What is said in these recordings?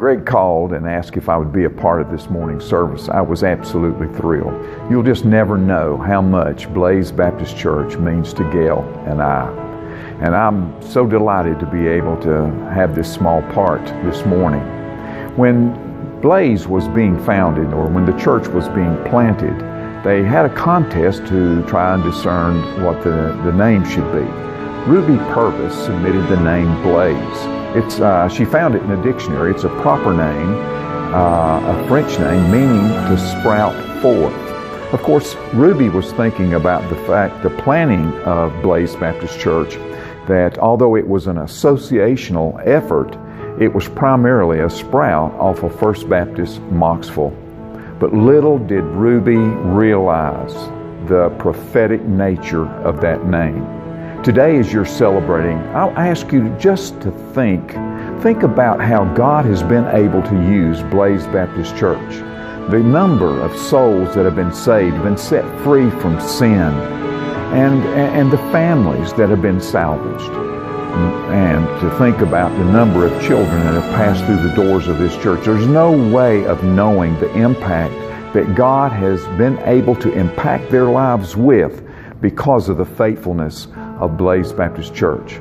Greg called and asked if I would be a part of this morning's service. I was absolutely thrilled. You'll just never know how much Blaze Baptist Church means to Gail and I. And I'm so delighted to be able to have this small part this morning. When Blaze was being founded, or when the church was being planted, they had a contest to try and discern what the name should be. Ruby Purvis submitted the name Blaze. She found it in a dictionary. It's a proper name, a French name, meaning to sprout forth. Of course, Ruby was thinking about the planning of Blaze Baptist Church, that although it was an associational effort, it was primarily a sprout off of First Baptist Mocksville. But little did Ruby realize the prophetic nature of that name. Today, as you're celebrating, I'll ask you just to think about how God has been able to use Blaze Baptist Church. The number of souls that have been saved, been set free from sin, and the families that have been salvaged. And to think about the number of children that have passed through the doors of this church. There's no way of knowing the impact that God has been able to impact their lives with because of the faithfulness of Blaze Baptist Church.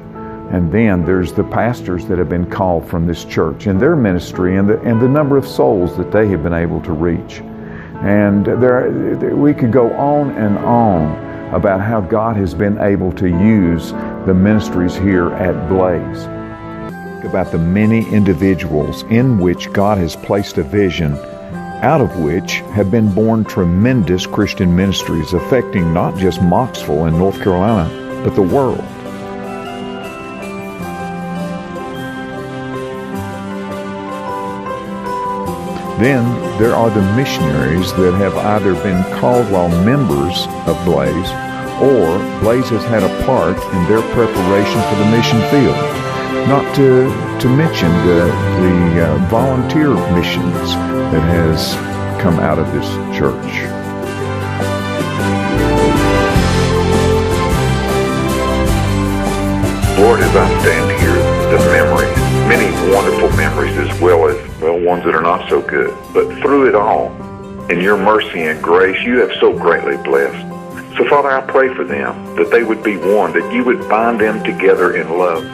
And then there's the pastors that have been called from this church and their ministry and the number of souls that they have been able to reach. And we could go on and on about how God has been able to use the ministries here at Blaze. Think about the many individuals in which God has placed a vision, out of which have been born tremendous Christian ministries affecting not just Mocksville in North Carolina, but the world. Then there are the missionaries that have either been called while members of Blaze, or Blaze has had a part in their preparation for the mission field. Not to mention the volunteer missions that has come out of this church. Lord, as I stand here, the memories, many wonderful memories as well as, ones that are not so good. But through it all, in your mercy and grace, you have so greatly blessed. So, Father, I pray for them, that they would be one, that you would bind them together in love.